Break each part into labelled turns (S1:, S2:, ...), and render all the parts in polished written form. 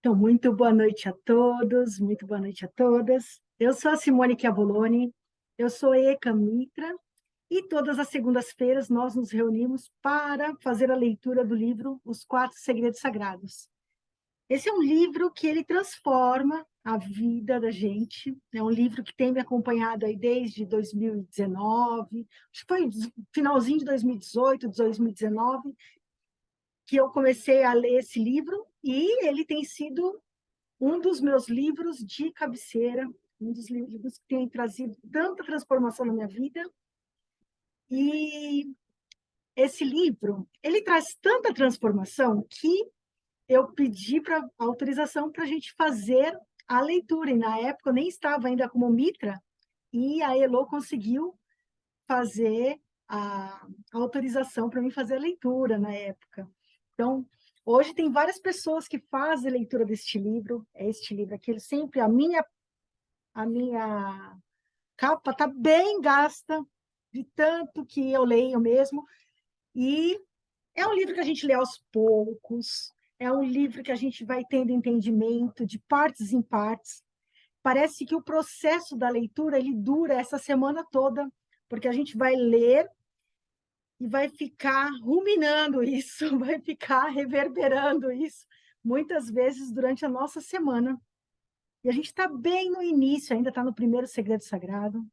S1: Então, muito boa noite a todos, muito boa noite a todas. Eu sou a Simone Chiavoloni, eu sou ECA Mitra, e todas as segundas-feiras nós nos reunimos para fazer a leitura do livro Os Quatro Segredos Sagrados. Esse é um livro que ele transforma a vida da gente, é um livro que tem me acompanhado aí desde 2019, acho que foi finalzinho de 2018, 2019, que eu comecei a ler esse livro, e ele tem sido um dos meus livros de cabeceira, um dos livros que tem trazido tanta transformação na minha vida. E esse livro, ele traz tanta transformação que eu pedi para autorização para a gente fazer a leitura. E na época eu nem estava ainda como Mitra, e a Elo conseguiu fazer a autorização para mim fazer a leitura na época. Então, hoje tem várias pessoas que fazem a leitura deste livro, é este livro aqui, sempre a minha capa está bem gasta, de tanto que eu leio mesmo, e é um livro que a gente lê aos poucos, é um livro que a gente vai tendo entendimento de partes em partes. Parece que o processo da leitura ele dura essa semana toda, porque a gente vai ler e vai ficar ruminando isso, vai ficar reverberando isso, muitas vezes durante a nossa semana. E a gente está bem no início, ainda está no primeiro segredo sagrado.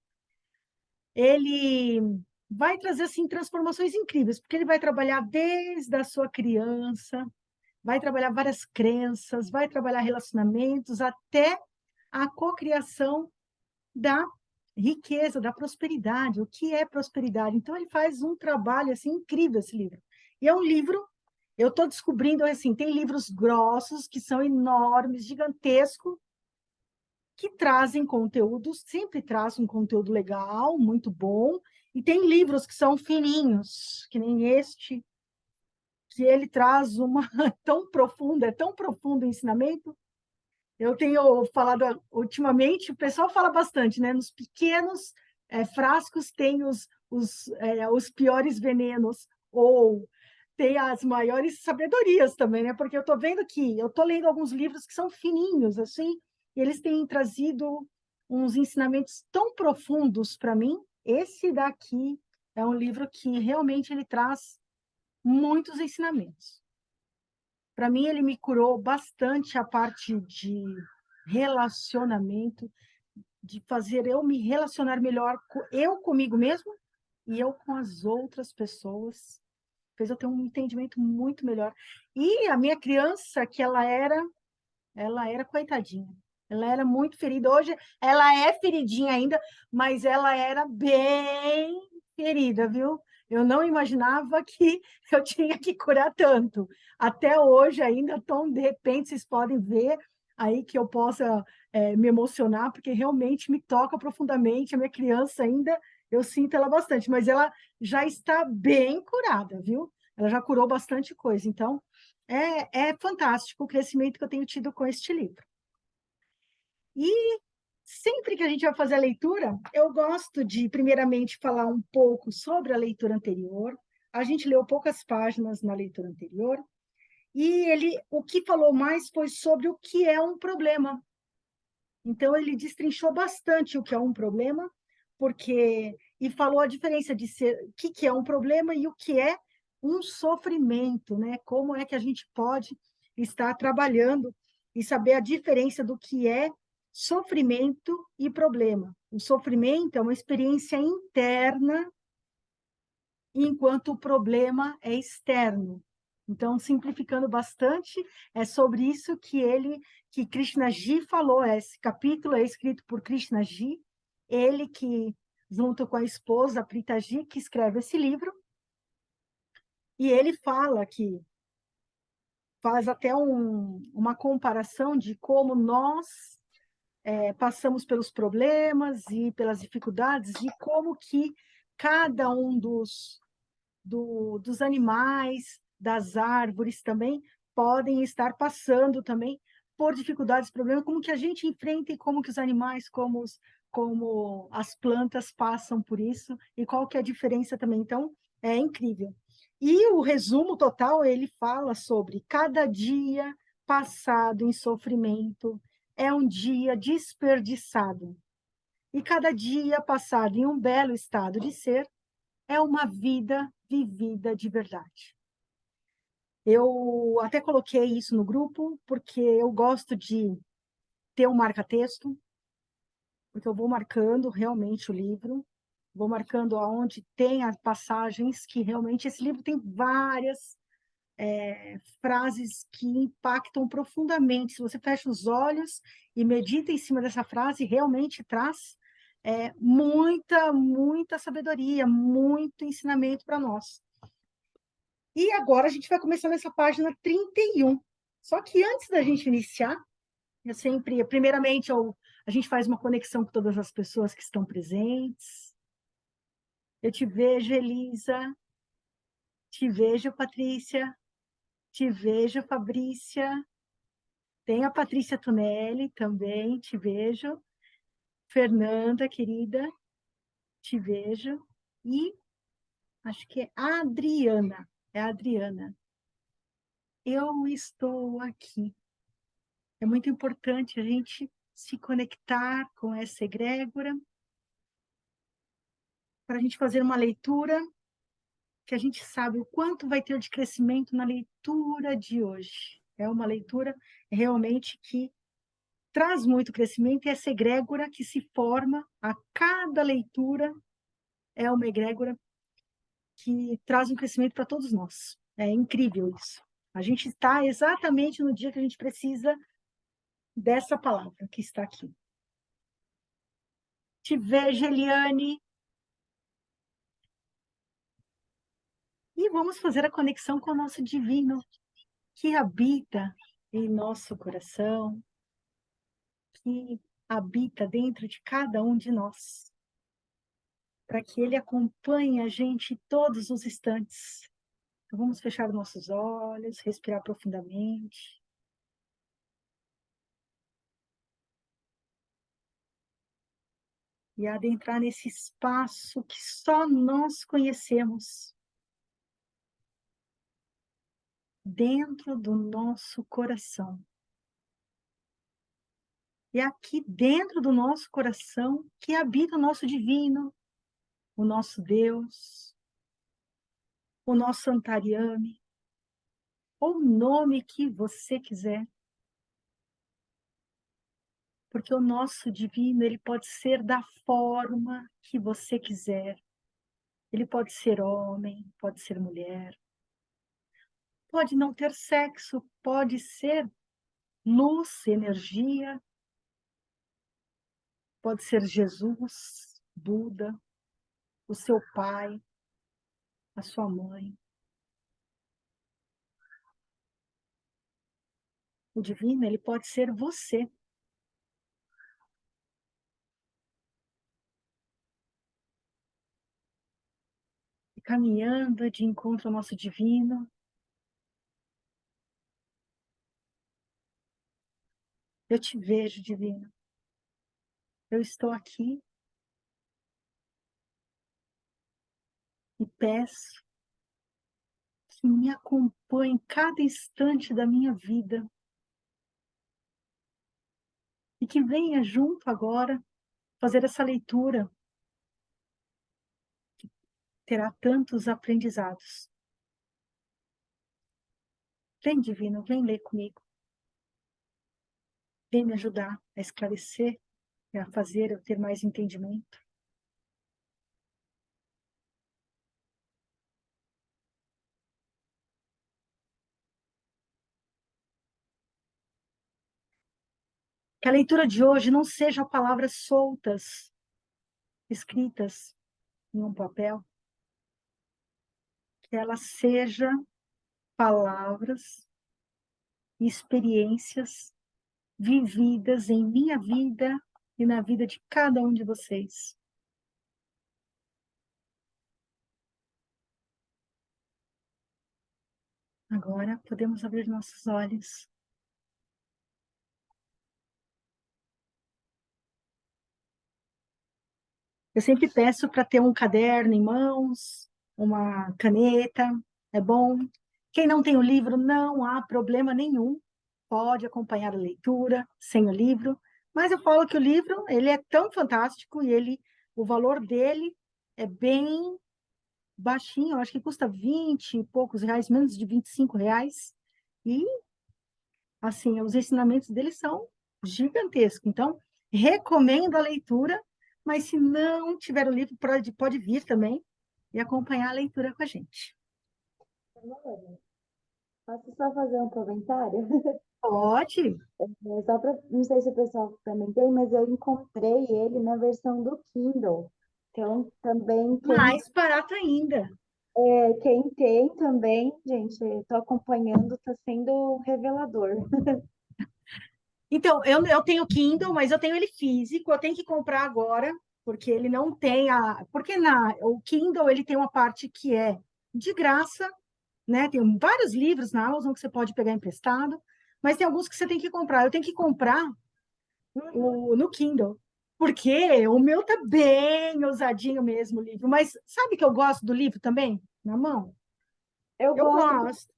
S1: Ele vai trazer assim transformações incríveis, porque ele vai trabalhar desde a sua criança, vai trabalhar várias crenças, vai trabalhar relacionamentos, até a cocriação da riqueza, da prosperidade. O que é prosperidade? Então ele faz um trabalho assim incrível esse livro. E é um livro, eu estou descobrindo assim, tem livros grossos que são enormes, gigantescos, que trazem conteúdos, sempre traz um conteúdo legal, muito bom, e tem livros que são fininhos, que nem este, que ele traz uma tão profunda, é tão profundo o ensinamento. Eu tenho falado ultimamente, o pessoal fala bastante, né? Nos pequenos frascos tem os piores venenos, ou tem as maiores sabedorias também, né? Porque eu estou vendo que eu estou lendo alguns livros que são fininhos, assim, e eles têm trazido uns ensinamentos tão profundos para mim. Esse daqui é um livro que realmente ele traz muitos ensinamentos. Para mim, ele me curou bastante a parte de relacionamento, de fazer eu me relacionar melhor, eu comigo mesmo e eu com as outras pessoas. Fez eu ter um entendimento muito melhor. E a minha criança, que ela era coitadinha. Ela era muito ferida. Hoje ela é feridinha ainda, mas ela era bem ferida, viu? Eu não imaginava que eu tinha que curar tanto. Até hoje ainda, então, de repente, vocês podem ver aí que eu possa me emocionar, porque realmente me toca profundamente. A minha criança ainda, eu sinto ela bastante, mas ela já está bem curada, viu? Ela já curou bastante coisa. Então, é fantástico o crescimento que eu tenho tido com este livro. E sempre que a gente vai fazer a leitura, eu gosto de, primeiramente, falar um pouco sobre a leitura anterior. A gente leu poucas páginas na leitura anterior, e o que falou mais foi sobre o que é um problema. Então, ele destrinchou bastante o que é um problema, e falou a diferença de o que é um problema e o que é um sofrimento, né? Como é que a gente pode estar trabalhando e saber a diferença do que é sofrimento e problema. O sofrimento é uma experiência interna, enquanto o problema é externo. Então, simplificando bastante, é sobre isso que Krishnaji falou. Esse capítulo é escrito por Krishnaji, ele que, junto com a esposa Pritaji, que escreve esse livro, e ele fala que faz até uma comparação de como nós passamos pelos problemas e pelas dificuldades, e como que cada um dos animais, das árvores também, podem estar passando também por dificuldades, problemas, como que a gente enfrenta e como que os animais, como as plantas passam por isso, e qual que é a diferença também. Então, incrível. E o resumo total, ele fala sobre cada dia passado em sofrimento é um dia desperdiçado. E cada dia passado em um belo estado de ser é uma vida vivida de verdade. Eu até coloquei isso no grupo, porque eu gosto de ter um marca-texto, porque eu vou marcando realmente o livro, vou marcando aonde tem as passagens que realmente esse livro tem várias frases que impactam profundamente. Se você fecha os olhos e medita em cima dessa frase, realmente traz muita sabedoria, muito ensinamento para nós. E agora a gente vai começar nessa página 31. Só que antes da gente iniciar, eu sempre, primeiramente, a gente faz uma conexão com todas as pessoas que estão presentes. Eu te vejo, Elisa. Te vejo, Patrícia. Te vejo, Fabrícia. Tem a Patrícia Tonelli também, te vejo. Fernanda, querida, te vejo. E acho que é a Adriana. É a Adriana. Eu estou aqui. É muito importante a gente se conectar com essa egrégora para a gente fazer uma leitura que a gente sabe o quanto vai ter de crescimento na leitura de hoje. É uma leitura realmente que traz muito crescimento e essa egrégora que se forma a cada leitura é uma egrégora que traz um crescimento para todos nós. É incrível isso. A gente está exatamente no dia que a gente precisa dessa palavra que está aqui. Te vejo, Eliane. E vamos fazer a conexão com o nosso divino, que habita em nosso coração, que habita dentro de cada um de nós, para que ele acompanhe a gente todos os instantes. Então, vamos fechar nossos olhos, respirar profundamente. E adentrar nesse espaço que só nós conhecemos, dentro do nosso coração. E aqui dentro do nosso coração que habita o nosso divino, o nosso Deus, o nosso Antariame, ou o nome que você quiser. Porque o nosso divino, ele pode ser da forma que você quiser. Ele pode ser homem, pode ser mulher. Pode não ter sexo, pode ser luz, energia. Pode ser Jesus, Buda, o seu pai, a sua mãe. O divino, ele pode ser você. E caminhando de encontro ao nosso divino, eu te vejo, divino. Eu estou aqui e peço que me acompanhe em cada instante da minha vida e que venha junto agora fazer essa leitura que terá tantos aprendizados. Vem, divino, vem ler comigo. Vem me ajudar a esclarecer e a fazer eu ter mais entendimento. Que a leitura de hoje não seja palavras soltas, escritas em um papel, que ela seja palavras e experiências vividas em minha vida e na vida de cada um de vocês. Agora podemos abrir nossos olhos. Eu sempre peço para ter um caderno em mãos, uma caneta, é bom. Quem não tem o livro, não há problema nenhum. pode acompanhar a leitura sem o livro, mas eu falo que o livro, ele é tão fantástico e o valor dele é bem baixinho, eu acho que custa 20 e poucos reais, menos de 25 reais, e, assim, os ensinamentos dele são gigantescos. Então, recomendo a leitura, mas se não tiver o livro, pode vir também e acompanhar a leitura com a gente.
S2: Posso só fazer um comentário?
S1: Pode,
S2: Só para, não sei se o pessoal também tem, mas eu encontrei ele na versão do Kindle. Então, também
S1: mais barato ainda.
S2: quem tem também, gente, estou acompanhando, está sendo revelador.
S1: Então, eu tenho Kindle, mas eu tenho ele físico, eu tenho que comprar agora, porque ele não tem a. Porque o Kindle ele tem uma parte que é de graça, né? Tem vários livros na Amazon que você pode pegar emprestado, mas tem alguns que você tem que comprar. Eu tenho que comprar no Kindle, porque o meu tá bem ousadinho mesmo o livro. Mas sabe que eu gosto do livro também? Na mão?
S2: Eu
S1: Eu
S2: gosto,
S1: gosto.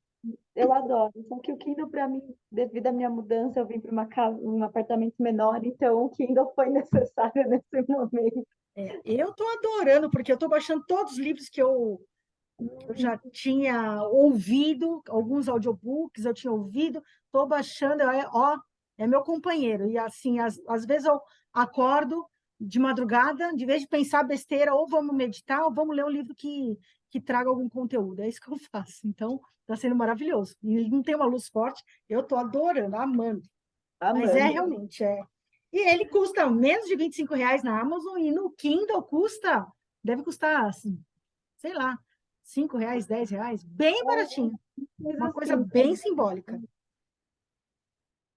S2: eu adoro. Só que o Kindle, para mim, devido à minha mudança, eu vim para uma casa, um apartamento menor, então o Kindle foi necessário nesse momento.
S1: Eu tô adorando, porque eu tô baixando todos os livros que eu já tinha ouvido, alguns audiobooks eu tinha ouvido, estou baixando, é meu companheiro. E assim, às vezes eu acordo de madrugada, de vez de pensar besteira, ou vamos meditar, ou vamos ler um livro que traga algum conteúdo. É isso que eu faço. Então, está sendo maravilhoso. E não tem uma luz forte, eu estou adorando, amando. Mas é
S2: Amando.
S1: realmente, é. E ele custa menos de 25 reais na Amazon, e no Kindle deve custar, assim, sei lá, 5 reais, 10 reais, bem baratinho,
S2: Coisa
S1: uma coisa
S2: assim.
S1: bem simbólica,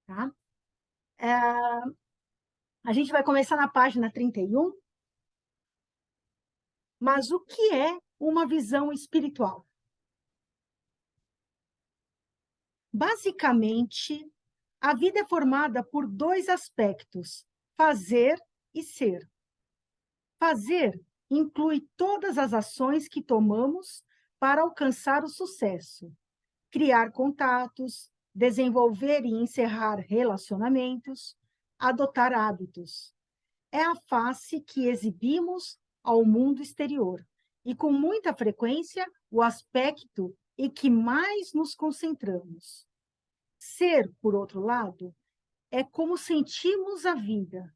S1: tá? A gente vai começar na página 31, mas o que é uma visão espiritual? Basicamente, a vida é formada por dois aspectos, fazer e ser. Fazer inclui todas as ações que tomamos para alcançar o sucesso, criar contatos, desenvolver e encerrar relacionamentos, adotar hábitos. É a face que exibimos ao mundo exterior e, com muita frequência, o aspecto em que mais nos concentramos. Ser, por outro lado, é como sentimos a vida.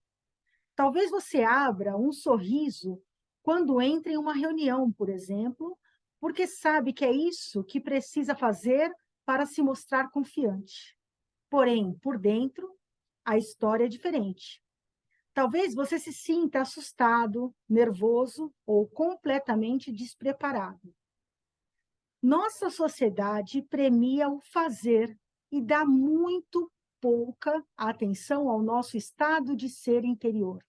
S1: Talvez você abra um sorriso quando entra em uma reunião, por exemplo, porque sabe que é isso que precisa fazer para se mostrar confiante. Porém, por dentro, a história é diferente. Talvez você se sinta assustado, nervoso ou completamente despreparado. Nossa sociedade premia o fazer e dá muito pouca atenção ao nosso estado de ser interior.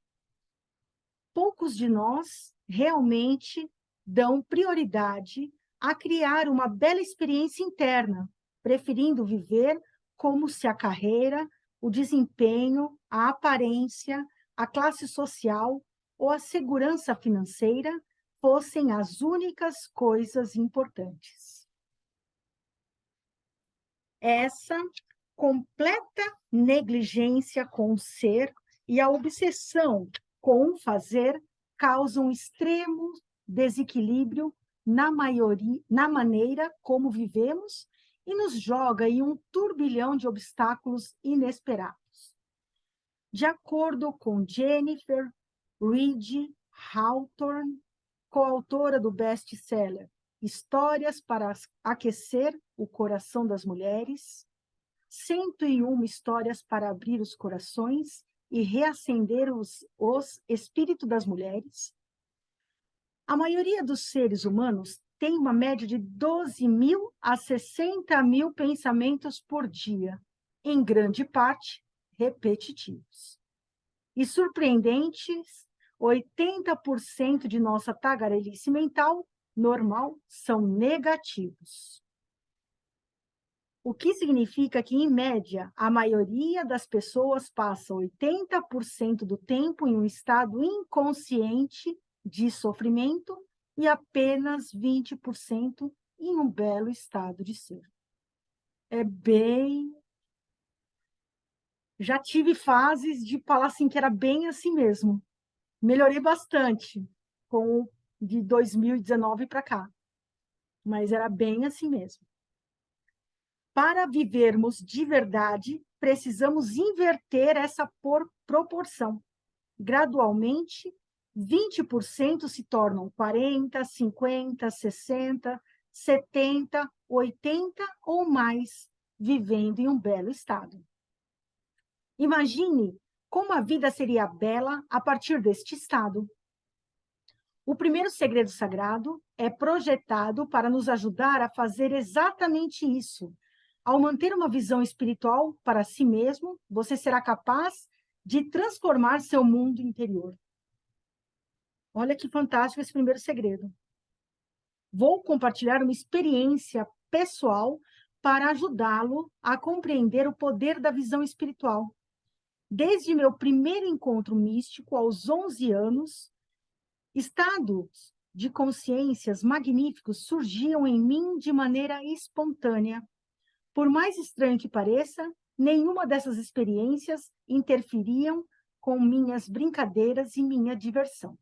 S1: Poucos de nós realmente dão prioridade a criar uma bela experiência interna, preferindo viver como se a carreira, o desempenho, a aparência, a classe social ou a segurança financeira fossem as únicas coisas importantes. Essa completa negligência com o ser e a obsessão com o fazer causam um extremo desequilíbrio na maneira como vivemos e nos joga em um turbilhão de obstáculos inesperados. De acordo com Jennifer Reed Hawthorne, coautora do best-seller Histórias para Aquecer o Coração das Mulheres, 101 histórias para abrir os corações e reacender os espíritos das mulheres. A maioria dos seres humanos tem uma média de 12.000 a 60.000 pensamentos por dia, em grande parte repetitivos. E surpreendentes, 80% de nossa tagarelice mental normal são negativos. O que significa que, em média, a maioria das pessoas passa 80% do tempo em um estado inconsciente de sofrimento e apenas 20% em um belo estado de ser. É bem Já tive fases de falar assim que era bem assim mesmo. Melhorei bastante com de 2019 para cá, mas era bem assim mesmo. Para vivermos de verdade, precisamos inverter essa proporção. Gradualmente, 20% se tornam 40, 50, 60, 70, 80 ou mais, vivendo em um belo estado. Imagine como a vida seria bela a partir deste estado. O primeiro segredo sagrado é projetado para nos ajudar a fazer exatamente isso. Ao manter uma visão espiritual para si mesmo, você será capaz de transformar seu mundo interior. Olha que fantástico esse primeiro segredo. Vou compartilhar uma experiência pessoal para ajudá-lo a compreender o poder da visão espiritual. Desde meu primeiro encontro místico, aos 11 anos, estados de consciências magníficos surgiam em mim de maneira espontânea. Por mais estranho que pareça, nenhuma dessas experiências interferiam com minhas brincadeiras e minha diversão.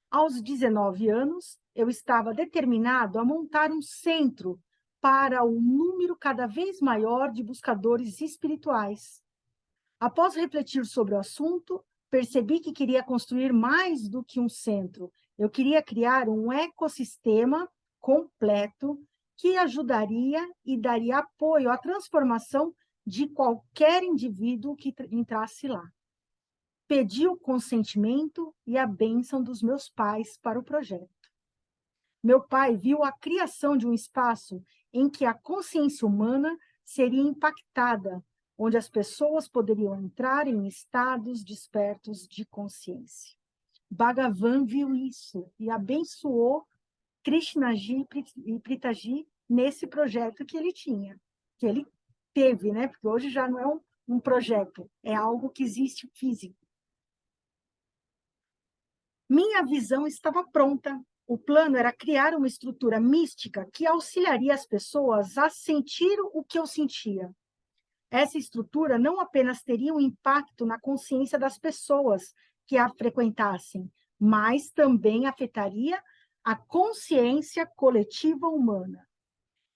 S1: Aos 19 anos, eu estava determinado a montar um centro para o número cada vez maior de buscadores espirituais. Após refletir sobre o assunto, percebi que queria construir mais do que um centro. Eu queria criar um ecossistema completo que ajudaria e daria apoio à transformação de qualquer indivíduo que entrasse lá. Pedi o consentimento e a bênção dos meus pais para o projeto. Meu pai viu a criação de um espaço em que a consciência humana seria impactada, onde as pessoas poderiam entrar em estados despertos de consciência. Bhagavan viu isso e abençoou Krishnaji e Pritaji nesse projeto que ele tinha, que ele teve, né? Porque hoje já não é um projeto, é algo que existe físico. Minha visão estava pronta. O plano era criar uma estrutura mística que auxiliaria as pessoas a sentir o que eu sentia. Essa estrutura não apenas teria um impacto na consciência das pessoas que a frequentassem, mas também afetaria a consciência coletiva humana.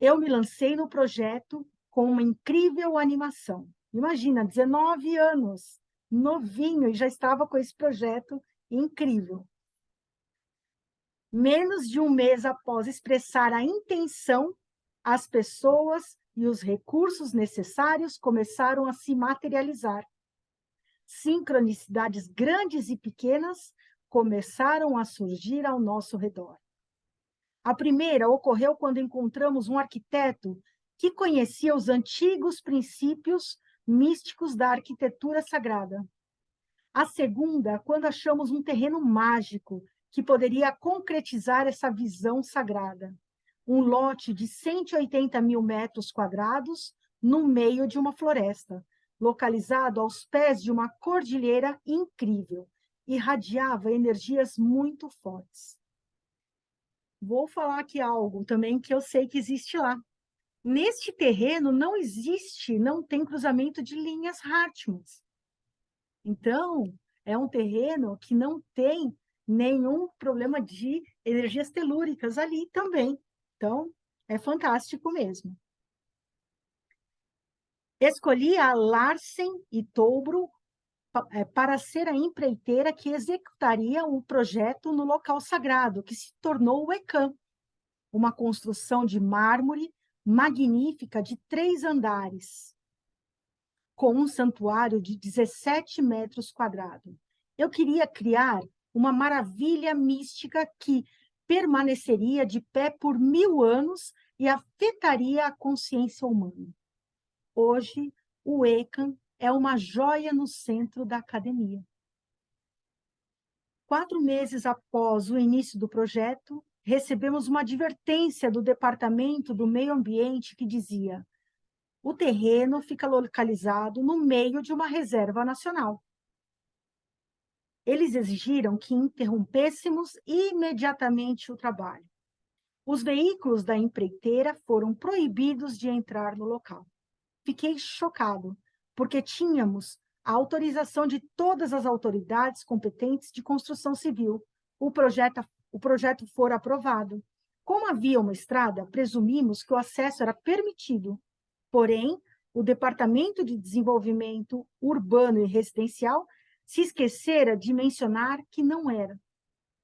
S1: Eu me lancei no projeto com uma incrível animação. Imagina, 19 anos, novinho, e já estava com esse projeto incrível. Menos de um mês após expressar a intenção, as pessoas e os recursos necessários começaram a se materializar. Sincronicidades grandes e pequenas começaram a surgir ao nosso redor. A primeira ocorreu quando encontramos um arquiteto que conhecia os antigos princípios místicos da arquitetura sagrada. A segunda, quando achamos um terreno mágico que poderia concretizar essa visão sagrada. Um lote de 180 mil metros quadrados no meio de uma floresta, localizado aos pés de uma cordilheira incrível, irradiava energias muito fortes. Vou falar aqui algo também que eu sei que existe lá. Neste terreno não existe, não tem cruzamento de linhas Hartmanns. Então, é um terreno que não tem nenhum problema de energias telúricas ali também. Então, é fantástico mesmo. Escolhi a Larsen e Toubro para ser a empreiteira que executaria o projeto no local sagrado, que se tornou o ECAM, uma construção de mármore magnífica de 3 andares, com um santuário de 17 metros quadrados. Eu queria criar uma maravilha mística que permaneceria de pé por 1000 anos e afetaria a consciência humana. Hoje, o ECAM é uma joia no centro da academia. 4 meses após o início do projeto, recebemos uma advertência do Departamento do Meio Ambiente que dizia: o terreno fica localizado no meio de uma reserva nacional. Eles exigiram que interrompêssemos imediatamente o trabalho. Os veículos da empreiteira foram proibidos de entrar no local. Fiquei chocado. porque tínhamos a autorização de todas as autoridades competentes de construção civil. O projeto fora aprovado. Como havia uma estrada, presumimos que o acesso era permitido. Porém, o Departamento de Desenvolvimento Urbano e Residencial se esquecera de mencionar que não era.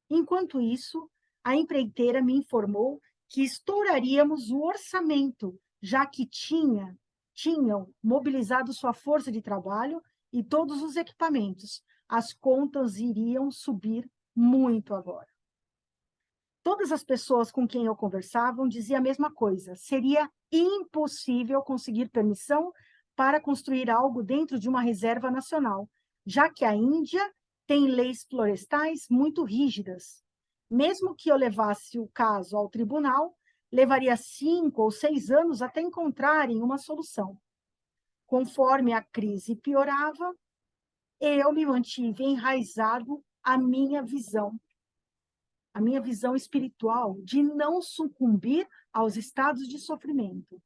S1: Enquanto isso, a empreiteira me informou que estouraríamos o orçamento, já que tinham mobilizado sua força de trabalho e todos os equipamentos. As contas iriam subir muito agora. Todas as pessoas com quem eu conversava diziam a mesma coisa. Seria impossível conseguir permissão para construir algo dentro de uma reserva nacional, já que a Índia tem leis florestais muito rígidas. Mesmo que eu levasse o caso ao tribunal, levaria 5 ou 6 anos até encontrarem uma solução. Conforme a crise piorava, eu me mantive enraizado à minha visão espiritual de não sucumbir aos estados de sofrimento.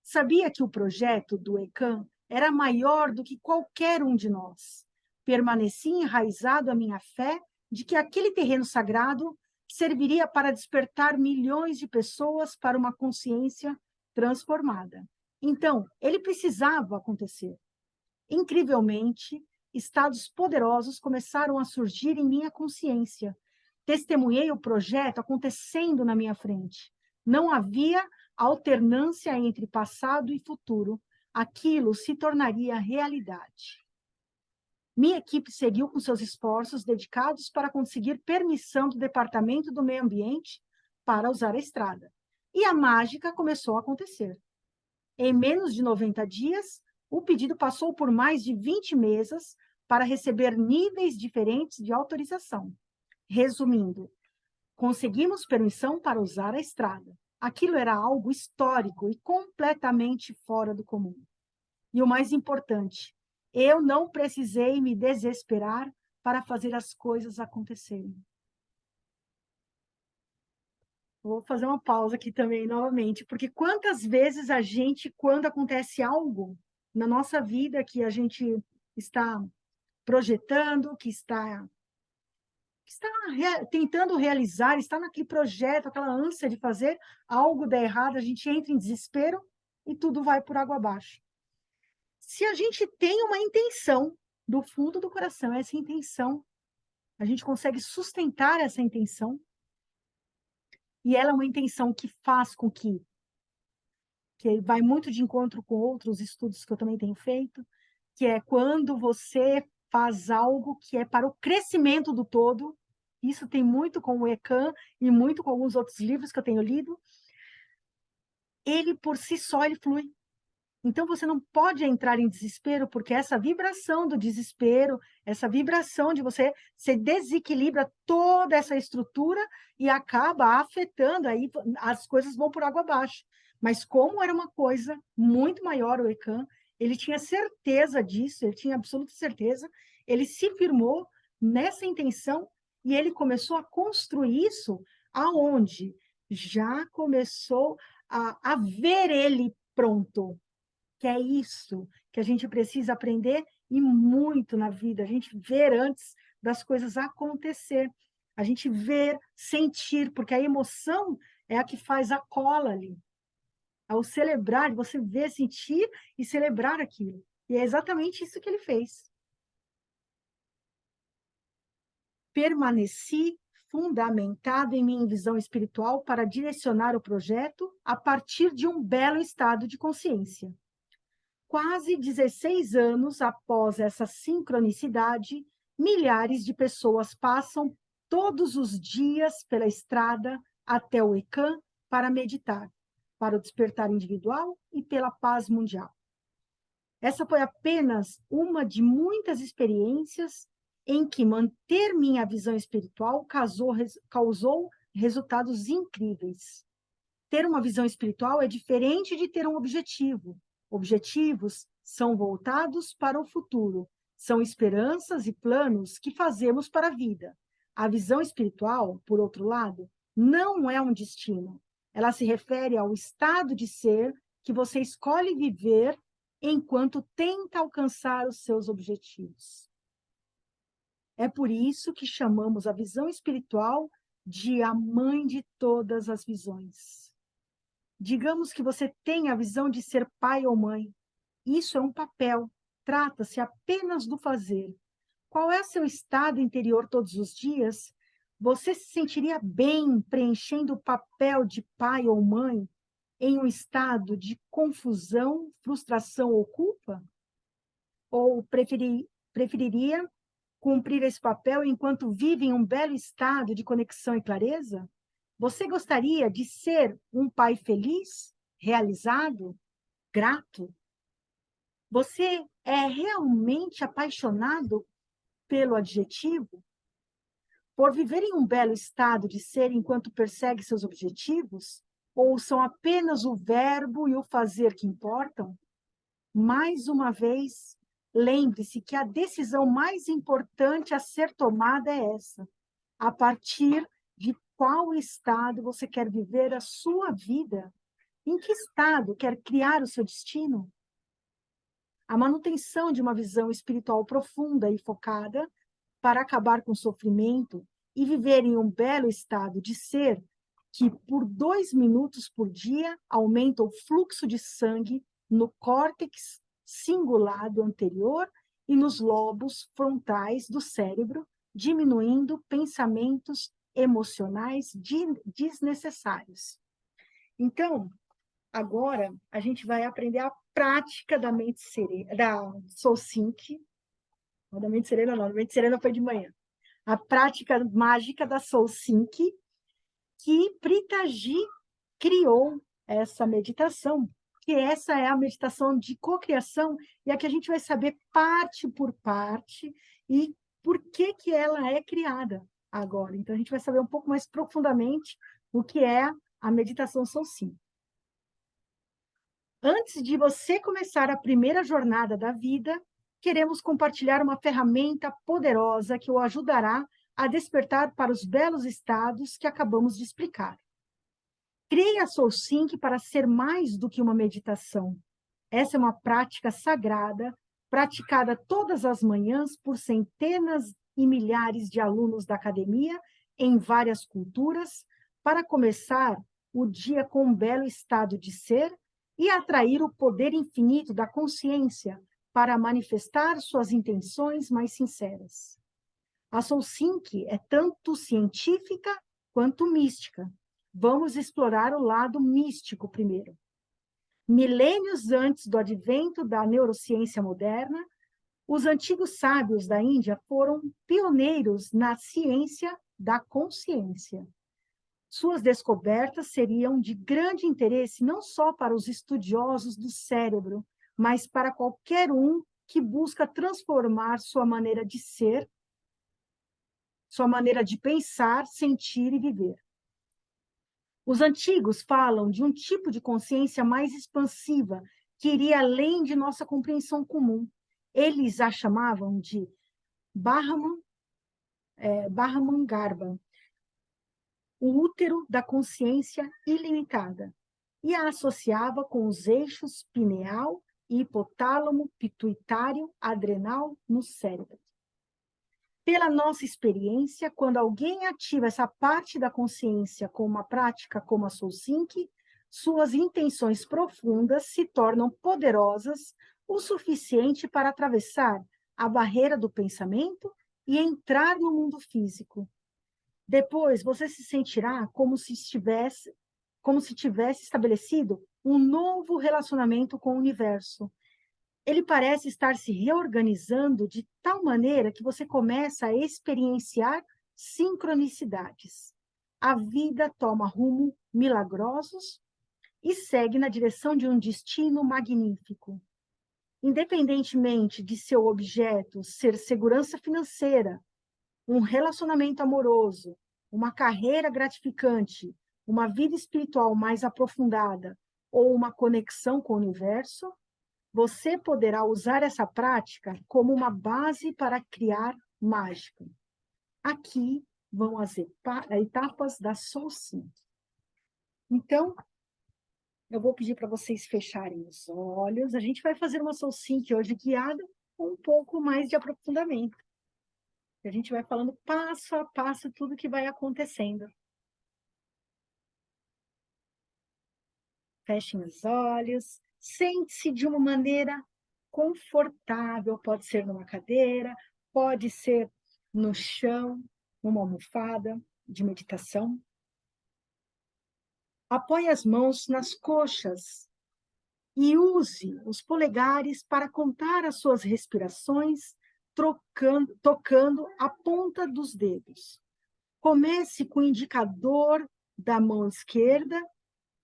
S1: Sabia que o projeto do ECAM era maior do que qualquer um de nós. Permaneci enraizado à minha fé de que aquele terreno sagrado serviria para despertar milhões de pessoas para uma consciência transformada. Então, ele precisava acontecer. Incrivelmente, estados poderosos começaram a surgir em minha consciência. Testemunhei o projeto acontecendo na minha frente. Não havia alternância entre passado e futuro. Aquilo se tornaria realidade. Minha equipe seguiu com seus esforços dedicados para conseguir permissão do Departamento do Meio Ambiente para usar a estrada. E a mágica começou a acontecer. Em menos de 90 dias, o pedido passou por mais de 20 mesas para receber níveis diferentes de autorização. Resumindo, conseguimos permissão para usar a estrada. Aquilo era algo histórico e completamente fora do comum. E o mais importante, eu não precisei me desesperar para fazer as coisas acontecerem. Vou fazer uma pausa aqui também, novamente, porque quantas vezes a gente, quando acontece algo na nossa vida que a gente está projetando, que está tentando realizar, está naquele projeto, aquela ânsia de fazer, algo dá errado, a gente entra em desespero e tudo vai por água abaixo. Se a gente tem uma intenção, do fundo do coração, essa intenção, a gente consegue sustentar essa intenção, e ela é uma intenção que faz com que vai muito de encontro com outros estudos que eu também tenho feito, que é quando você faz algo que é para o crescimento do todo. Isso tem muito com o ECAM e muito com alguns outros livros que eu tenho lido. Ele, por si só, ele flui. Então, você não pode entrar em desespero, porque essa vibração do desespero, essa vibração de você desequilibra toda essa estrutura e acaba afetando, aí as coisas vão por água abaixo. Mas como era uma coisa muito maior, o ECAM, ele tinha certeza disso, ele tinha absoluta certeza, ele se firmou nessa intenção e ele começou a construir isso aonde já começou a ver ele pronto, que é isso que a gente precisa aprender e muito na vida, a gente ver antes das coisas acontecer, a gente ver, sentir, porque a emoção é a que faz a cola ali. Ao celebrar, você ver, sentir e celebrar aquilo. E é exatamente isso que ele fez. Permaneci fundamentado em minha visão espiritual para direcionar o projeto a partir de um belo estado de consciência. Quase 16 anos após essa sincronicidade, milhares de pessoas passam todos os dias pela estrada até o ECAM para meditar, para o despertar individual e pela paz mundial. Essa foi apenas uma de muitas experiências em que manter minha visão espiritual causou resultados incríveis. Ter uma visão espiritual é diferente de ter um objetivo. Objetivos são voltados para o futuro, são esperanças e planos que fazemos para a vida. A visão espiritual, por outro lado, não é um destino. Ela se refere ao estado de ser que você escolhe viver enquanto tenta alcançar os seus objetivos. É por isso que chamamos a visão espiritual de a mãe de todas as visões. Digamos que você tem a visão de ser pai ou mãe. Isso é um papel. Trata-se apenas do fazer. Qual é seu estado interior todos os dias? Você se sentiria bem preenchendo o papel de pai ou mãe em um estado de confusão, frustração ou culpa? Ou preferiria cumprir esse papel enquanto vive em um belo estado de conexão e clareza? Você gostaria de ser um pai feliz, realizado, grato? Você é realmente apaixonado pelo adjetivo? Por viver em um belo estado de ser enquanto persegue seus objetivos? Ou são apenas o verbo e o fazer que importam? Mais uma vez, lembre-se que a decisão mais importante a ser tomada é essa. A partir de qual estado você quer viver a sua vida? Em que estado quer criar o seu destino? A manutenção de uma visão espiritual profunda e focada para acabar com o sofrimento e viver em um belo estado de ser que, por 2 minutos por dia, aumenta o fluxo de sangue no córtex cingulado anterior e nos lobos frontais do cérebro, diminuindo pensamentos emocionais desnecessários. Então, agora a gente vai aprender a prática da mente serena, da Soul Sync. Não, da mente serena não, da mente serena foi de manhã. A prática mágica da Soul Sync, que Pritaji criou essa meditação, que essa é a meditação de cocriação, e aqui a gente vai saber parte por parte e por que que ela é criada agora. Então, a gente vai saber um pouco mais profundamente o que é a meditação Soul Sync. Antes de você começar a primeira jornada da vida, queremos compartilhar uma ferramenta poderosa que o ajudará a despertar para os belos estados que acabamos de explicar. Crie a Soul Sync para ser mais do que uma meditação. Essa é uma prática sagrada, praticada todas as manhãs por centenas e milhares de alunos da academia em várias culturas, para começar o dia com um belo estado de ser e atrair o poder infinito da consciência para manifestar suas intenções mais sinceras. A Soul Sync é tanto científica quanto mística. Vamos explorar o lado místico primeiro. Milênios antes do advento da neurociência moderna, os antigos sábios da Índia foram pioneiros na ciência da consciência. Suas descobertas seriam de grande interesse não só para os estudiosos do cérebro, mas para qualquer um que busca transformar sua maneira de ser, sua maneira de pensar, sentir e viver. Os antigos falam de um tipo de consciência mais expansiva, que iria além de nossa compreensão comum. Eles a chamavam de Brahman Garba, o útero da consciência ilimitada, e a associava com os eixos pineal, hipotálamo, pituitário, adrenal no cérebro. Pela nossa experiência, quando alguém ativa essa parte da consciência com uma prática como a Soul Sync, suas intenções profundas se tornam poderosas o suficiente para atravessar a barreira do pensamento e entrar no mundo físico. Depois, você se sentirá como se tivesse estabelecido um novo relacionamento com o universo. Ele parece estar se reorganizando de tal maneira que você começa a experienciar sincronicidades. A vida toma rumo milagrosos e segue na direção de um destino magnífico. Independentemente de seu objeto ser segurança financeira, um relacionamento amoroso, uma carreira gratificante, uma vida espiritual mais aprofundada ou uma conexão com o universo, você poderá usar essa prática como uma base para criar mágica. Aqui vão as etapas da Soul Sync. Então, Eu vou pedir para vocês fecharem os olhos. A gente vai fazer uma soul sync hoje guiada com um pouco mais de aprofundamento. A gente vai falando passo a passo tudo que vai acontecendo. Fechem os olhos, sente-se de uma maneira confortável, pode ser numa cadeira, pode ser no chão, numa almofada de meditação. Apoie as mãos nas coxas e use os polegares para contar as suas respirações, tocando a ponta dos dedos. Comece com o indicador da mão esquerda,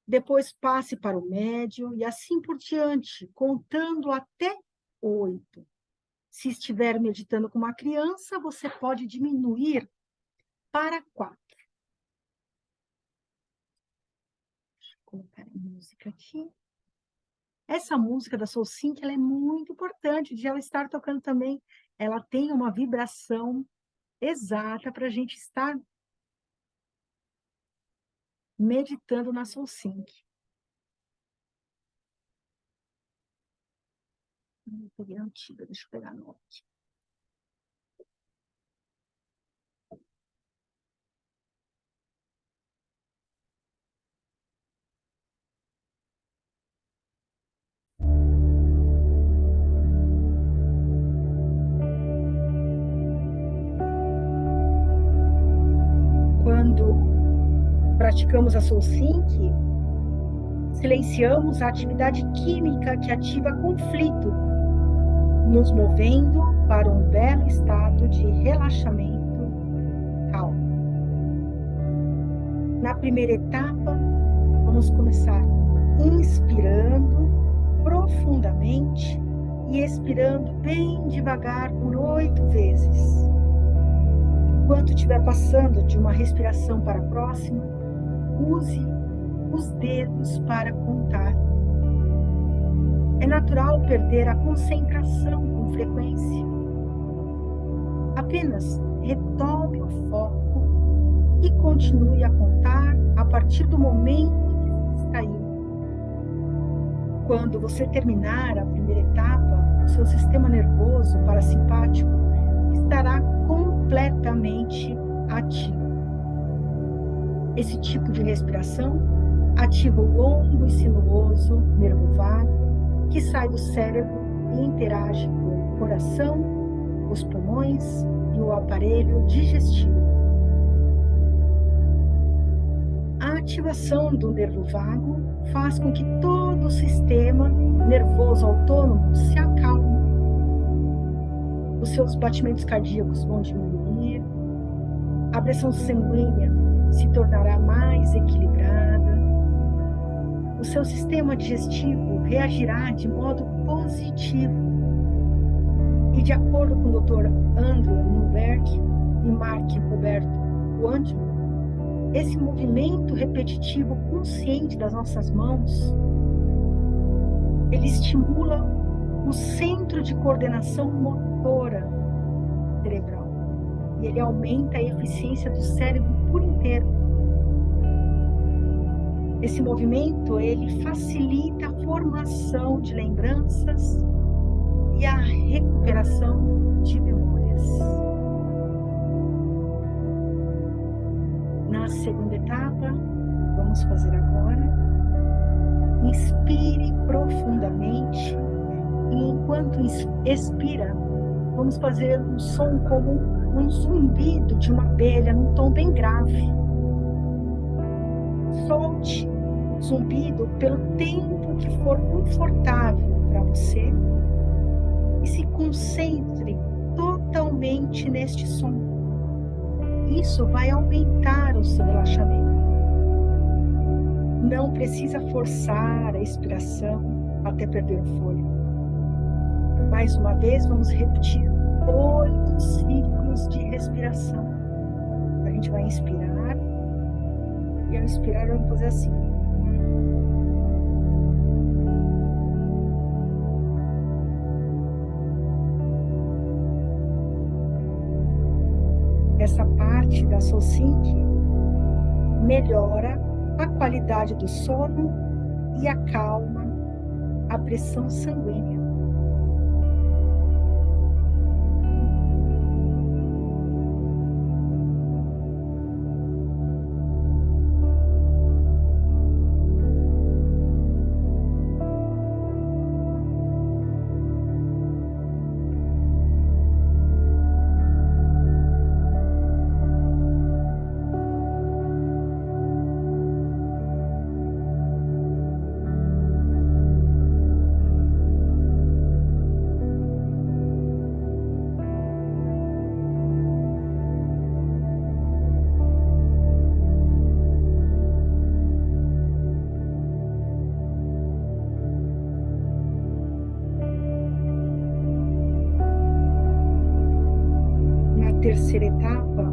S1: depois passe para o médio e assim por diante, contando até 8. Se estiver meditando com uma criança, você pode diminuir para 4. Deixa eu colocar a música aqui. Essa música da Soul Sync, ela é muito importante de ela estar tocando também. Ela tem uma vibração exata para a gente estar meditando na Soul Sync. Eu peguei a antiga, deixa eu pegar a nova aqui. Quando praticamos a Soul Sync, silenciamos a atividade química que ativa conflito, nos movendo para um belo estado de relaxamento calmo. Na primeira etapa, vamos começar inspirando profundamente e expirando bem devagar por 8 vezes. Enquanto estiver passando de uma respiração para a próxima, use os dedos para contar. É natural perder a concentração com frequência. Apenas retome o foco e continue a contar a partir do momento que se distraiu. Quando você terminar a primeira etapa, o seu sistema nervoso parasimpático estará completamente ativo. Esse tipo de respiração ativa o longo e sinuoso nervo vago, que sai do cérebro e interage com o coração, os pulmões e o aparelho digestivo. A ativação do nervo vago faz com que todo o sistema nervoso autônomo se acalme. Os seus batimentos cardíacos vão diminuir, a pressão sanguínea se tornará mais equilibrada, o seu sistema digestivo reagirá de modo positivo. E de acordo com o Dr. Andrew Newberg e Mark Roberto Wandman, esse movimento repetitivo consciente das nossas mãos, ele estimula o centro de coordenação motora cerebral e ele aumenta a eficiência do cérebro por inteiro. Esse movimento, ele facilita a formação de lembranças e a recuperação de memórias. Na segunda etapa, vamos fazer agora. Inspire profundamente e enquanto expira, vamos fazer um som como um zumbido de uma abelha num tom bem grave. Solte o zumbido pelo tempo que for confortável para você e se concentre totalmente neste som. Isso vai aumentar o seu relaxamento. Não precisa forçar a expiração até perder o fôlego. Mais uma vez, vamos repetir 8 ciclos de respiração. A gente vai inspirar e ao expirar vamos fazer assim. Essa parte da Soul Sync melhora a qualidade do sono e acalma a pressão sanguínea. Terceira etapa,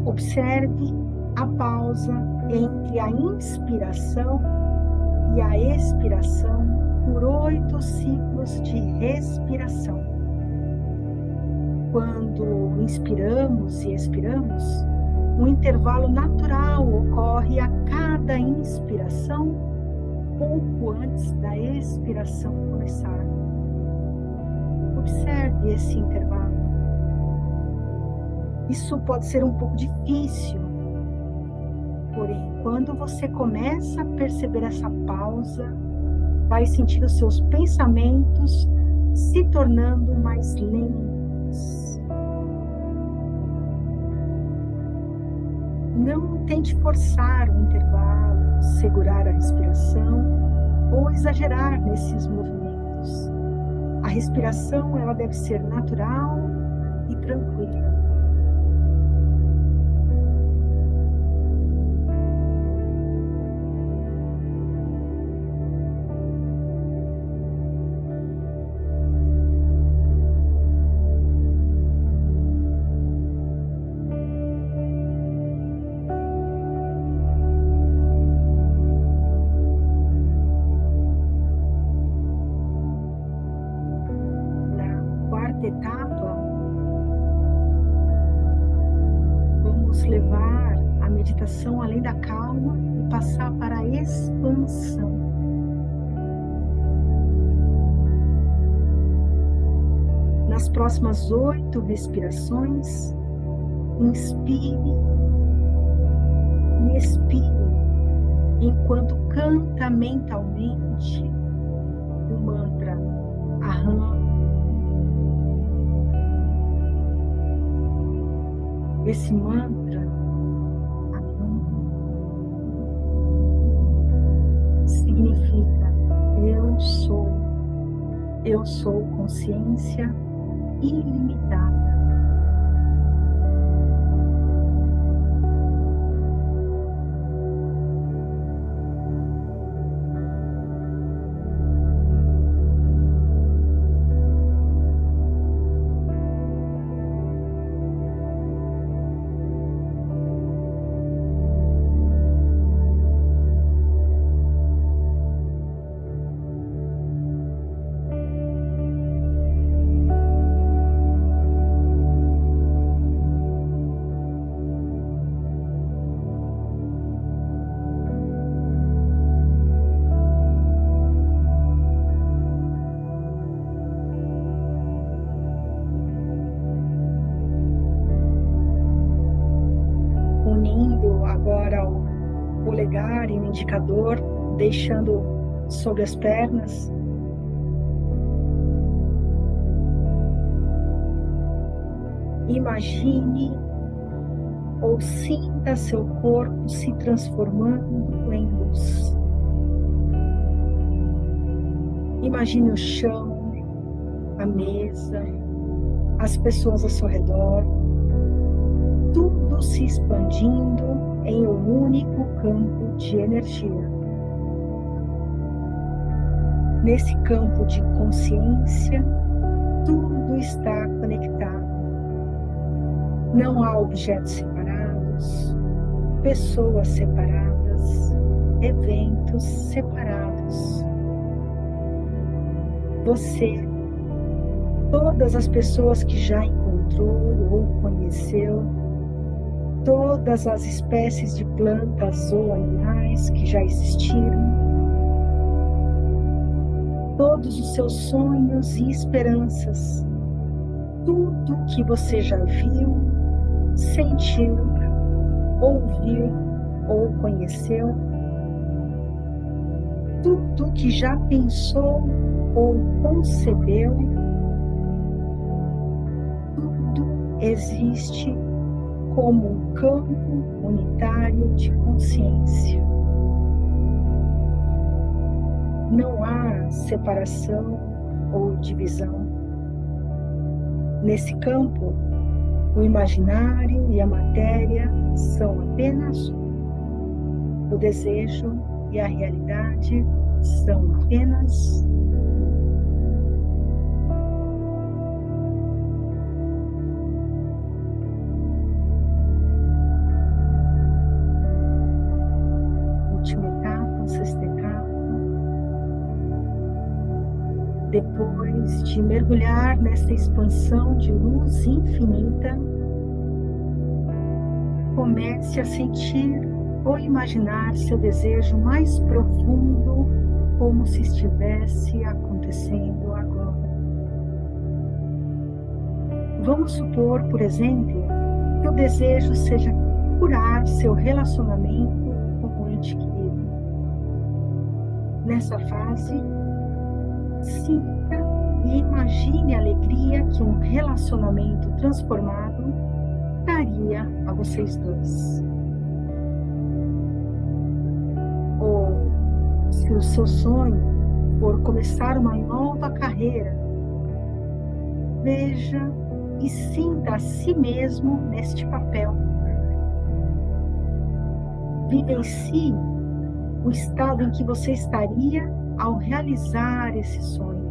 S1: observe a pausa entre a inspiração e a expiração por 8 ciclos de respiração. Quando inspiramos e expiramos, um intervalo natural ocorre a cada inspiração, pouco antes da expiração começar. Observe esse intervalo. Isso pode ser um pouco difícil, porém, quando você começa a perceber essa pausa, vai sentir os seus pensamentos se tornando mais lentos. Não tente forçar o intervalo, segurar a respiração ou exagerar nesses movimentos. A respiração, ela deve ser natural e tranquila. Etapa, vamos levar a meditação além da calma e passar para a expansão. Nas próximas 8 respirações, inspire e expire enquanto canta mentalmente o mantra Aham. Esse mantra significa eu sou consciência ilimitada. Unindo agora o polegar e o indicador, deixando sobre as pernas. Imagine ou sinta seu corpo se transformando em luz. Imagine o chão, a mesa, as pessoas ao seu redor, tudo se expandindo em um único campo de energia. Nesse campo de consciência, tudo está conectado. Não há objetos separados, pessoas separadas, eventos separados. Você, todas as pessoas que já encontrou ou conheceu, todas as espécies de plantas ou animais que já existiram, todos os seus sonhos e esperanças, tudo que você já viu, sentiu, ouviu ou conheceu, tudo que já pensou ou concebeu, tudo existe como um campo unitário de consciência. Não há separação ou divisão. Nesse campo, o imaginário e a matéria são apenas um. O desejo e a realidade são apenas um. Última etapa, sexta etapa. Depois de mergulhar nessa expansão de luz infinita, comece a sentir ou imaginar seu desejo mais profundo como se estivesse acontecendo agora. Vamos supor, por exemplo, que o desejo seja curar seu relacionamento com o ente querido. Nessa fase, sinta e imagine a alegria que um relacionamento transformado daria a vocês dois. Ou, se o seu sonho for começar uma nova carreira, veja e sinta a si mesmo neste papel. Vivencie o estado em que você estaria ao realizar esse sonho.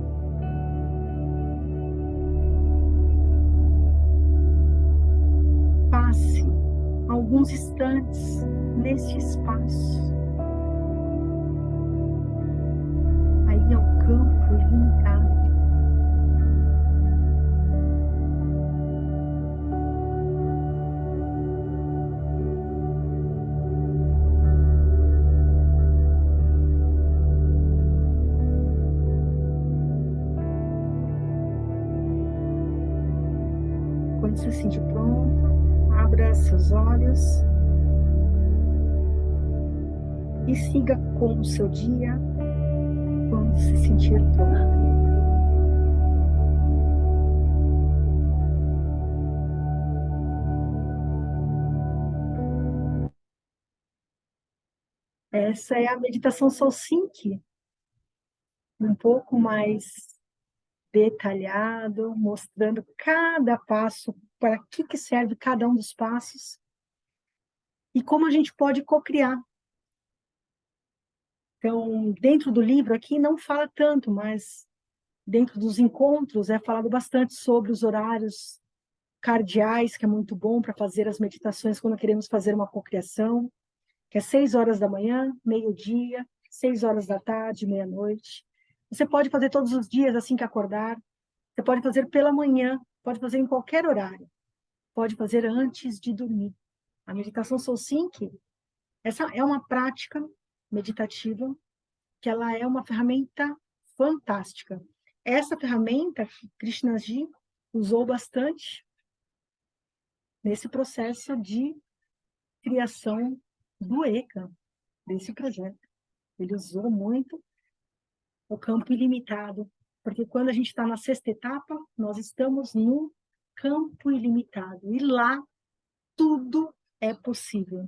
S1: Passe alguns instantes neste espaço. Aí é o campo ilimitado. Quando se sentir pronto, abra seus olhos e siga com o seu dia quando se sentir pronto. Essa é a meditação Soul Sync, um pouco mais detalhado, mostrando cada passo, para que serve cada um dos passos e como a gente pode co-criar. Então, dentro do livro aqui não fala tanto, mas dentro dos encontros é falado bastante sobre os horários cardeais, que é muito bom para fazer as meditações quando queremos fazer uma cocriação, que é 6 horas da manhã, meio-dia, 6 horas da tarde, meia-noite. Você pode fazer todos os dias assim que acordar, você pode fazer pela manhã, pode fazer em qualquer horário, pode fazer antes de dormir. A meditação Soul Sync, essa é uma prática meditativa, que ela é uma ferramenta fantástica. Essa ferramenta, Krishnaji usou bastante nesse processo de criação do ECA, desse projeto. Ele usou muito o campo ilimitado, porque quando a gente está na sexta etapa, nós estamos no campo ilimitado, e lá tudo é possível.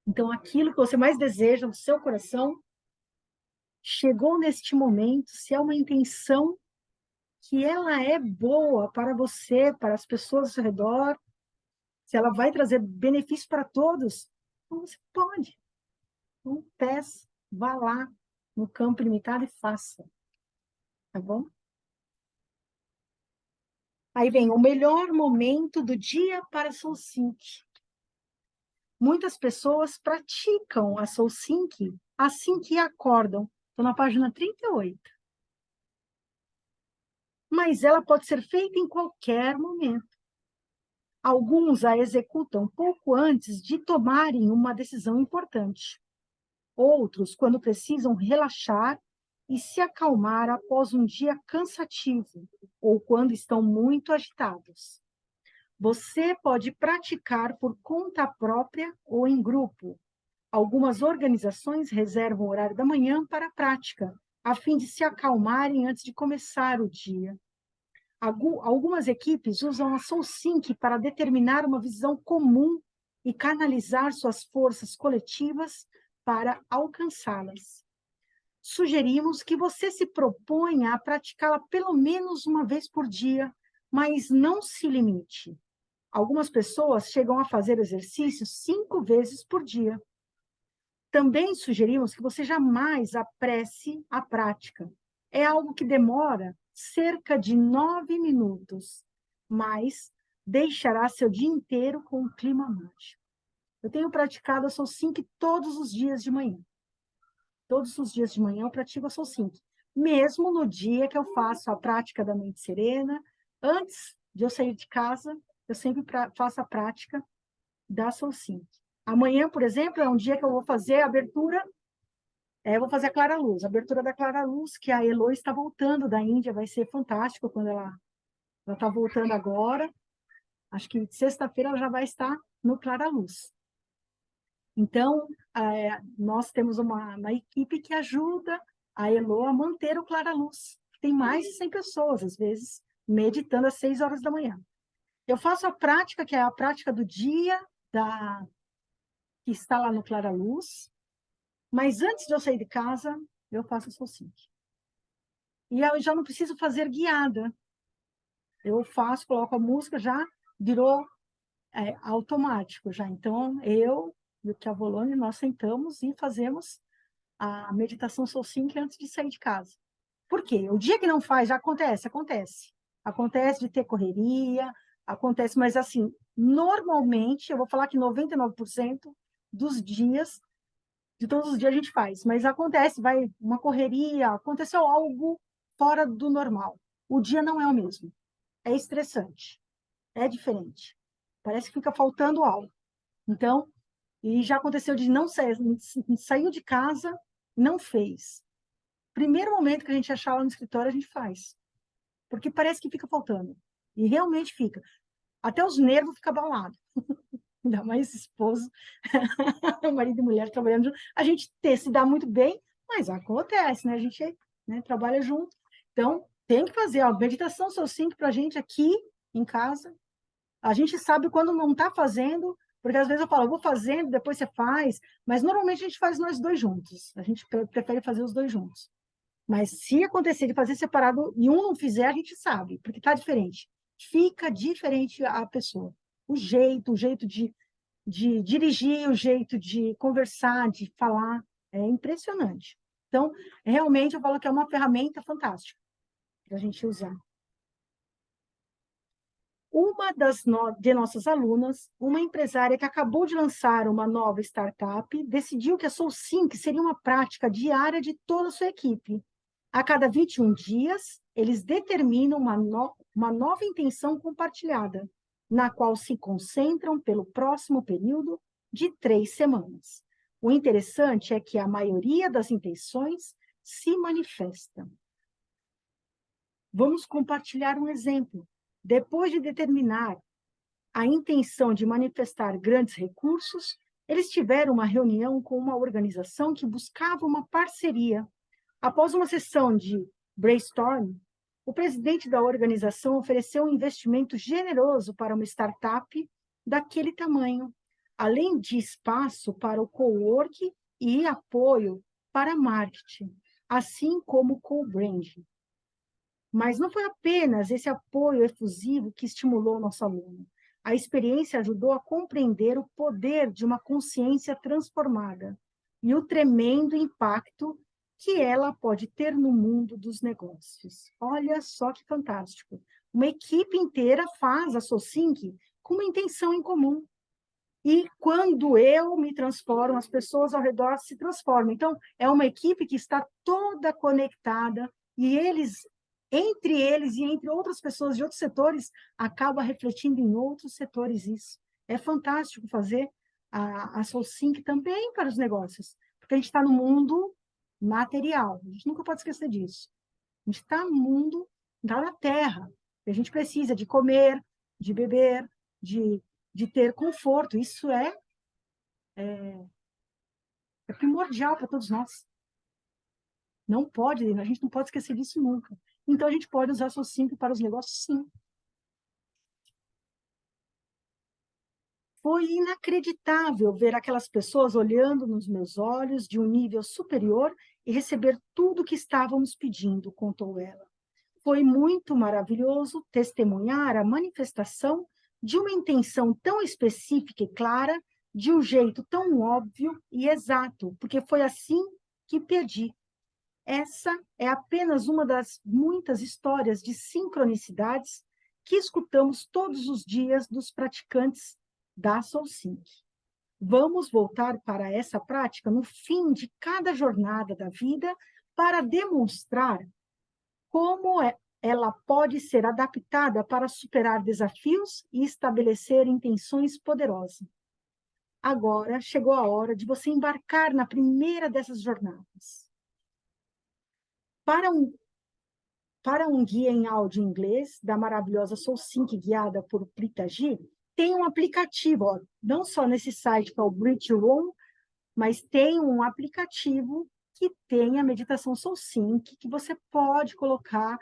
S1: Então, aquilo que você mais deseja no seu coração, chegou neste momento, se é uma intenção que ela é boa para você, para as pessoas ao seu redor, se ela vai trazer benefício para todos, então você pode. Então, peça, vá lá no campo limitado e faça. Tá bom? Aí vem o melhor momento do dia para Soul Sync. Muitas pessoas praticam a Soul Sync assim que acordam. Estou na página 38. Mas ela pode ser feita em qualquer momento. Alguns a executam pouco antes de tomarem uma decisão importante. Outros, quando precisam relaxar e se acalmar após um dia cansativo ou quando estão muito agitados. Você pode praticar por conta própria ou em grupo. Algumas organizações reservam o horário da manhã para a prática, a fim de se acalmarem antes de começar o dia. Algumas equipes usam a SoulSync para determinar uma visão comum e canalizar suas forças coletivas para alcançá-las. Sugerimos que você se proponha a praticá-la pelo menos uma vez por dia, mas não se limite. Algumas pessoas chegam a fazer exercício 5 vezes por dia. Também sugerimos que você jamais apresse a prática. É algo que demora cerca de 9 minutos, mas deixará seu dia inteiro com um clima mágico. Eu tenho praticado a SoulSync todos os dias de manhã. Todos os dias de manhã eu pratico a SoulSync. Mesmo no dia que eu faço a prática da mente serena, antes de eu sair de casa, eu sempre faço a prática da SoulSync. Amanhã, por exemplo, é um dia que eu vou fazer a abertura, eu vou fazer a Clara Luz, a abertura da Clara Luz, que a Elo está voltando da Índia, vai ser fantástico quando ela está voltando agora. Acho que sexta-feira ela já vai estar no Clara Luz. Então, nós temos uma equipe que ajuda a Elo a manter o Clara Luz. Tem mais de 100 pessoas, às vezes, meditando às 6 horas da manhã. Eu faço a prática, que é a prática do dia que está lá no Clara Luz, mas antes de eu sair de casa, eu faço o SoulSync. E eu já não preciso fazer guiada. Eu faço, coloco a música, já virou automático já. Então, eu e o Chiavolone, nós sentamos e fazemos a meditação SoulSync antes de sair de casa. Por quê? O dia que não faz, já acontece. Acontece de ter correria, acontece, mas assim, normalmente, eu vou falar que 99% dos dias, de todos os dias a gente faz, mas acontece, vai uma correria, aconteceu algo fora do normal. O dia não é o mesmo. É estressante, é diferente. Parece que fica faltando algo. Então, e já aconteceu de não sair, saiu de casa, não fez. Primeiro momento que a gente achar lá no escritório, a gente faz. Porque parece que fica faltando. E realmente fica. Até os nervos ficam abalados. Ainda mais esposo, marido e mulher trabalhando junto. A gente se dá muito bem, mas acontece, né? A gente, né, trabalha junto. Então, tem que fazer. A meditação SoulSync para a gente aqui em casa. A gente sabe quando não está fazendo, porque às vezes eu falo, eu vou fazendo, depois você faz, mas normalmente a gente faz nós dois juntos. A gente prefere fazer os dois juntos. Mas se acontecer de fazer separado e um não fizer, a gente sabe, porque está diferente. Fica diferente a pessoa. O jeito de dirigir, o jeito de conversar, de falar, é impressionante. Então, realmente, eu falo que é uma ferramenta fantástica para a gente usar. Uma de nossas alunas, uma empresária que acabou de lançar uma nova startup, decidiu que a SoulSync seria uma prática diária de toda a sua equipe. A cada 21 dias, eles determinam uma nova intenção compartilhada, na qual se concentram pelo próximo período de 3 semanas. O interessante é que a maioria das intenções se manifesta. Vamos compartilhar um exemplo. Depois de determinar a intenção de manifestar grandes recursos, eles tiveram uma reunião com uma organização que buscava uma parceria. Após uma sessão de brainstorm, o presidente da organização ofereceu um investimento generoso para uma startup daquele tamanho, além de espaço para o co-work e apoio para marketing, assim como co-branding. Mas não foi apenas esse apoio efusivo que estimulou o nosso aluno. A experiência ajudou a compreender o poder de uma consciência transformada e o tremendo impacto que ela pode ter no mundo dos negócios. Olha só que fantástico. Uma equipe inteira faz a SoulSync com uma intenção em comum. E quando eu me transformo, as pessoas ao redor se transformam. Então, é uma equipe que está toda conectada e eles entre eles e entre outras pessoas de outros setores, acaba refletindo em outros setores isso. É fantástico fazer a SoulSync também para os negócios, porque a gente está no mundo material, a gente nunca pode esquecer disso. A gente está no mundo, está na Terra, e a gente precisa de comer, de beber, de ter conforto. Isso é primordial para todos nós. Não pode, a gente não pode esquecer disso nunca. Então, a gente pode usar SoulSync para os negócios, sim. Foi inacreditável ver aquelas pessoas olhando nos meus olhos de um nível superior e receber tudo o que estávamos pedindo, contou ela. Foi muito maravilhoso testemunhar a manifestação de uma intenção tão específica e clara, de um jeito tão óbvio e exato, porque foi assim que pedi. Essa é apenas uma das muitas histórias de sincronicidades que escutamos todos os dias dos praticantes da SoulSync. Vamos voltar para essa prática no fim de cada jornada da vida para demonstrar como ela pode ser adaptada para superar desafios e estabelecer intenções poderosas. Agora chegou a hora de você embarcar na primeira dessas jornadas. Para um guia em áudio em inglês da maravilhosa SoulSync, guiada por Prita G, tem um aplicativo, ó, não só nesse site que é o Bridge Room, mas tem um aplicativo que tem a meditação SoulSync, que você pode colocar.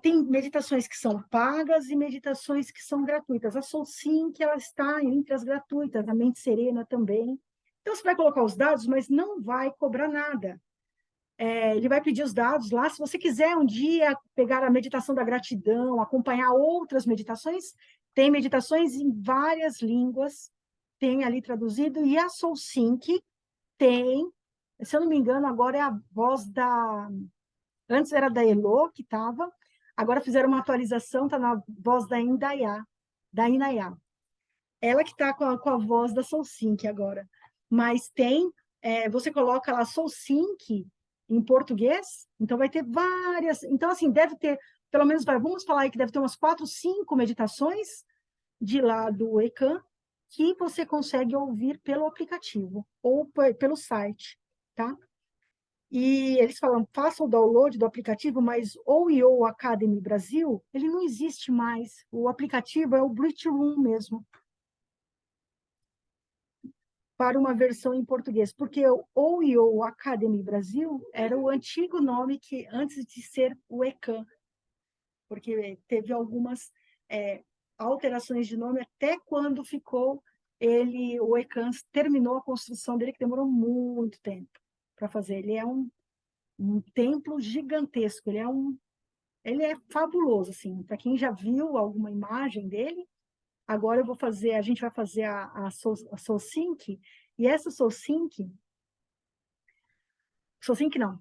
S1: Tem meditações que são pagas e meditações que são gratuitas. A SoulSync, ela está entre as gratuitas, a Mente Serena também. Então, você vai colocar os dados, mas não vai cobrar nada. Ele vai pedir os dados lá. Se você quiser um dia pegar a meditação da gratidão, acompanhar outras meditações, tem meditações em várias línguas, tem ali traduzido, e a SoulSync tem, se eu não me engano, agora é a voz da... Antes era da Elo, que estava, agora fizeram uma atualização, está na voz da Inayá. Ela que está com a voz da SoulSync agora. Mas tem, você coloca lá SoulSync em português, então vai ter várias. Então, assim, deve ter, pelo menos, vamos falar aí que deve ter umas 4, 5 meditações de lá do ECAN que você consegue ouvir pelo aplicativo ou pelo site, tá? E eles falam, faça o download do aplicativo, mas o IO Academy Brasil, ele não existe mais. O aplicativo é o Bridge Room mesmo, para uma versão em português, porque o OIO Academy Brasil era o antigo nome que antes de ser o ECAN, porque teve algumas alterações de nome até quando ficou o ECAN terminou a construção dele, que demorou muito tempo para fazer. Ele é um templo gigantesco, ele é fabuloso, assim, para quem já viu alguma imagem dele. Agora a gente vai fazer a SoulSync, e essa SoulSync não,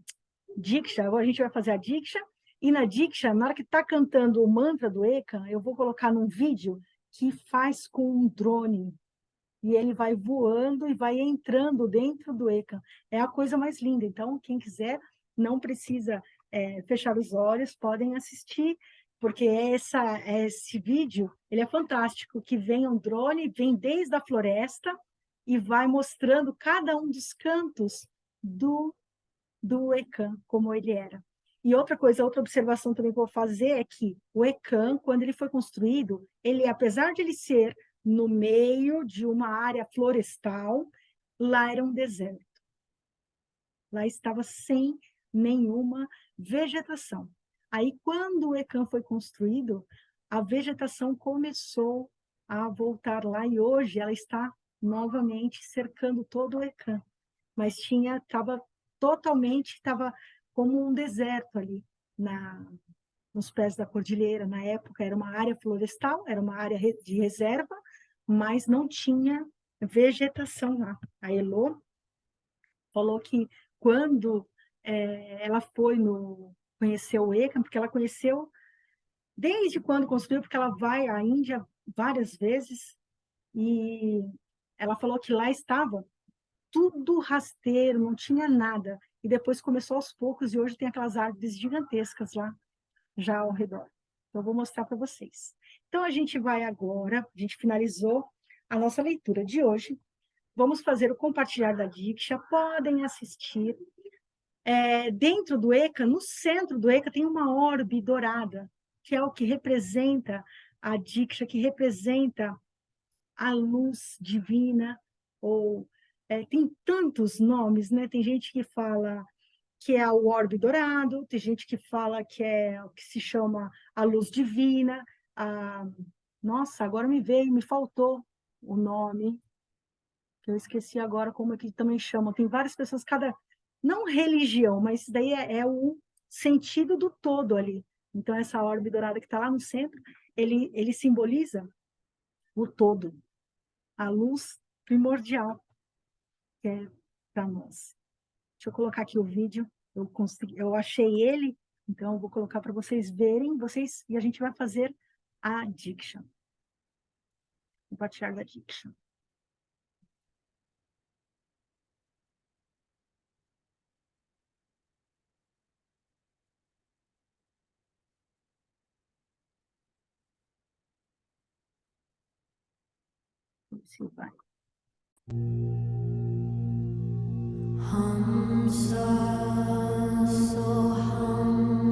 S1: Diksha, agora a gente vai fazer a Diksha, e na Diksha, na hora que está cantando o mantra do Ekan, eu vou colocar num vídeo que faz com um drone, e ele vai voando e vai entrando dentro do Ekan. É a coisa mais linda, então quem quiser não precisa fechar os olhos, podem assistir, porque esse vídeo ele é fantástico, que vem um drone, vem desde a floresta e vai mostrando cada um dos cantos do ECAN, como ele era. E outra coisa, outra observação também que eu vou fazer é que o ECAN, quando ele foi construído, ele, apesar de ele ser no meio de uma área florestal, lá era um deserto. Lá estava sem nenhuma vegetação. Aí, quando o ECAN foi construído, a vegetação começou a voltar lá e hoje ela está novamente cercando todo o ECAN. Mas estava como um deserto ali nos pés da cordilheira. Na época era uma área florestal, era uma área de reserva, mas não tinha vegetação lá. A Elo falou que quando ela foi conhecer o ECAM, porque ela conheceu desde quando construiu, porque ela vai à Índia várias vezes, e ela falou que lá estava tudo rasteiro, não tinha nada. E depois começou aos poucos, e hoje tem aquelas árvores gigantescas lá. já ao redor. Então, eu vou mostrar para vocês. Então, a gente vai agora, a gente finalizou a nossa leitura de hoje. Vamos fazer o compartilhar da Diksha. Podem assistir. Dentro do ECA, no centro do ECA, tem uma orbe dourada, que é o que representa a Diksha, que representa a luz divina, ou tem tantos nomes, né? Tem gente que fala que é o orbe dourado, tem gente que fala que é o que se chama a luz divina. Nossa, agora me faltou o nome, que eu esqueci agora como é que também chamam. Tem várias pessoas, não religião, mas isso daí é o sentido do todo ali. Então, essa orbe dourada que está lá no centro, ele simboliza o todo, a luz primordial que é para nós. Deixa eu colocar aqui o vídeo, eu achei ele, então eu vou colocar para vocês verem, e a gente vai fazer a Diksha, compartilhar da Diksha. Vamos ver se vai.
S3: Hamsa Soham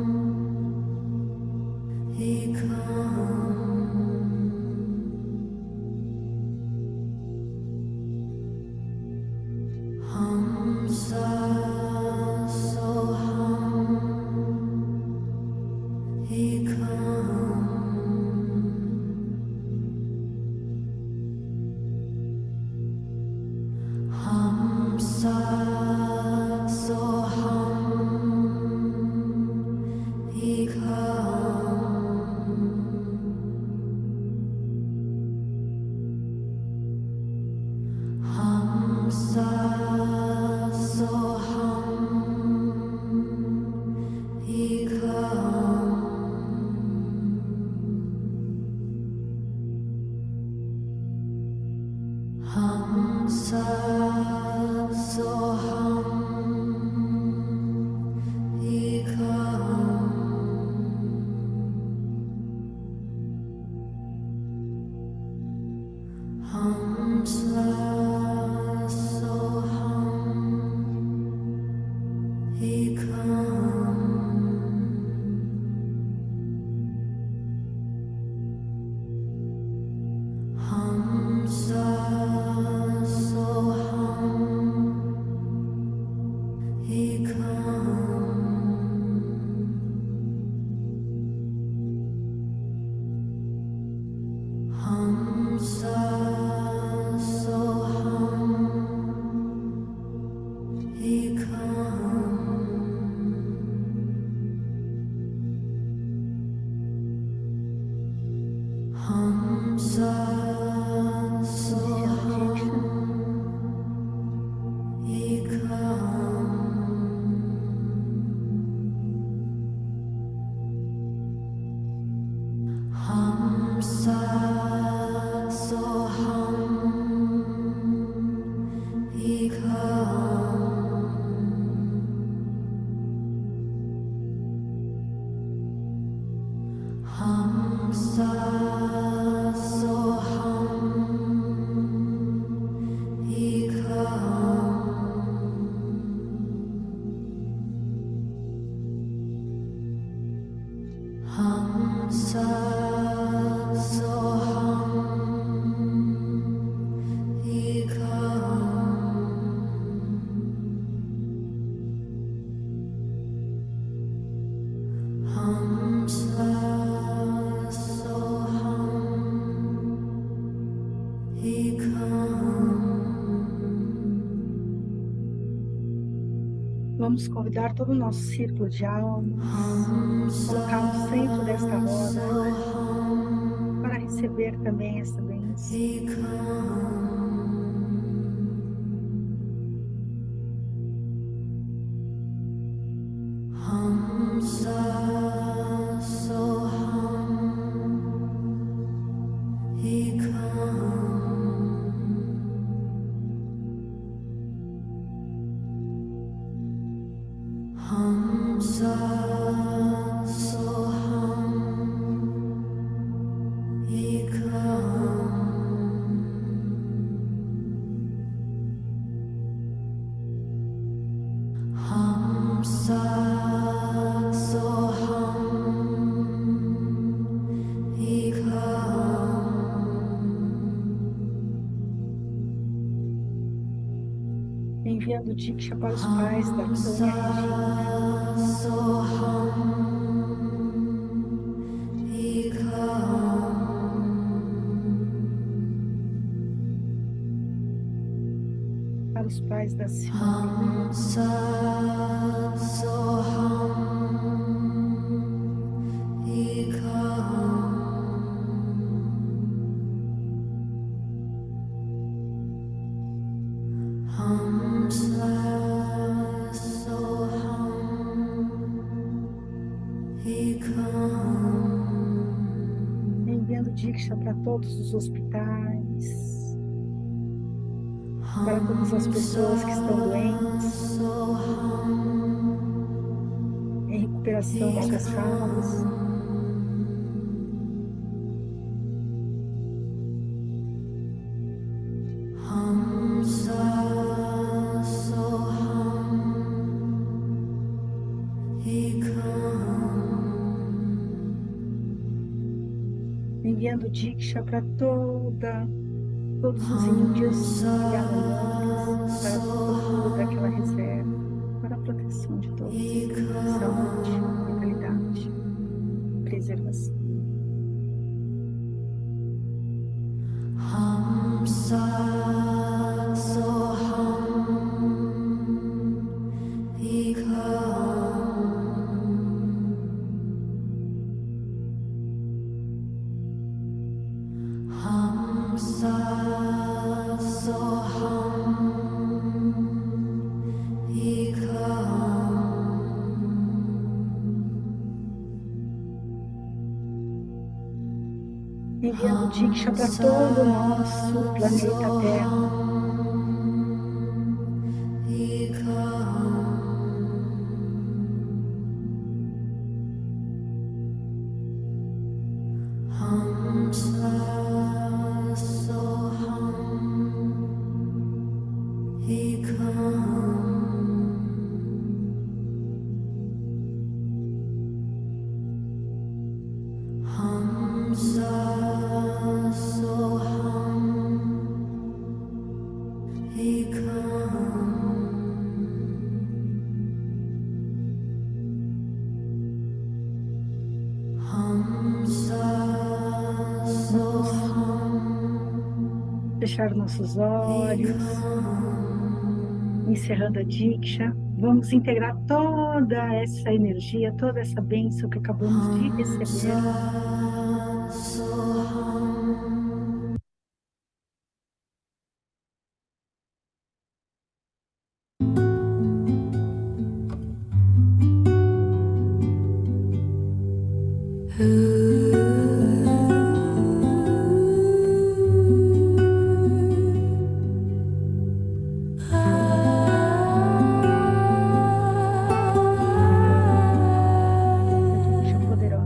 S3: Ekam Hamsa Soham Ekam Hamsa Soham Ekam Hamsa Soham Ekam Hamsa Soham Ekam Hamsa Soham Ekam Hamsa Soham Ekam Hamsa Soham Ekam Hamsa Soham Ekam Hamsa Soham Ekam Hamsa Soham Ekam Hamsa Soham Ekam Hamsa Soham
S1: Vamos convidar todo o nosso círculo de almas, colocar no centro desta roda, para receber também essa bênção.
S3: Hamsa Soham Ekam Hamsa Soham
S1: Enviando Diksha para os pais da Tânia Regina, para os pais da Simone, enviando Diksha para todos os hospitais, para todas as pessoas que estão doentes, em recuperação nas suas casas. Enviando Diksha para todos os índios Yamamis, para toda aquela reserva, para a proteção de todos, saúde, vitalidade, preservação. Enviando Diksha para todo o nosso planeta Terra, fechar nossos olhos, encerrando a Diksha. Vamos integrar toda essa energia, toda essa bênção que acabamos de receber. Diksha poderosa.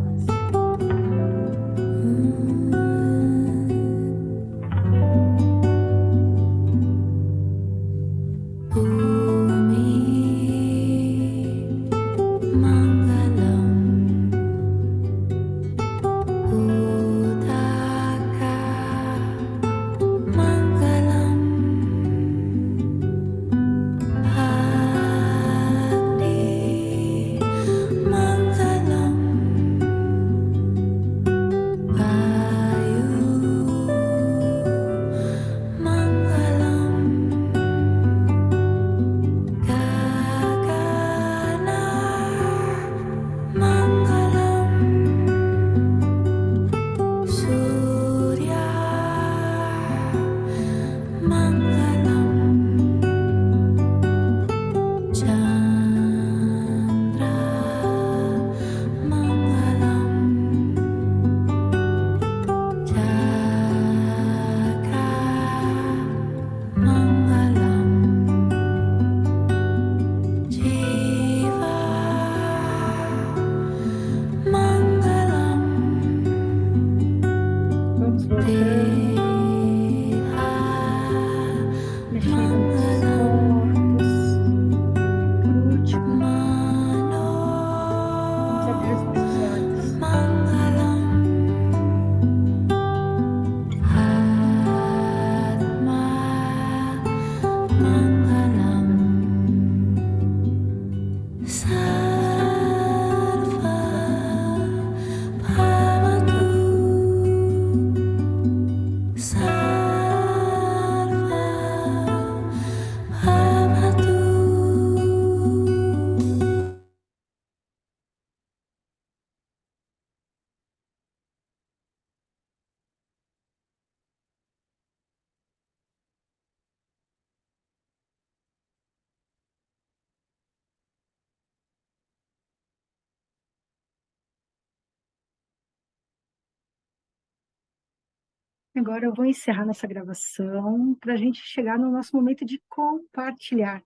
S1: Agora eu vou encerrar nossa gravação para a gente chegar no nosso momento de compartilhar.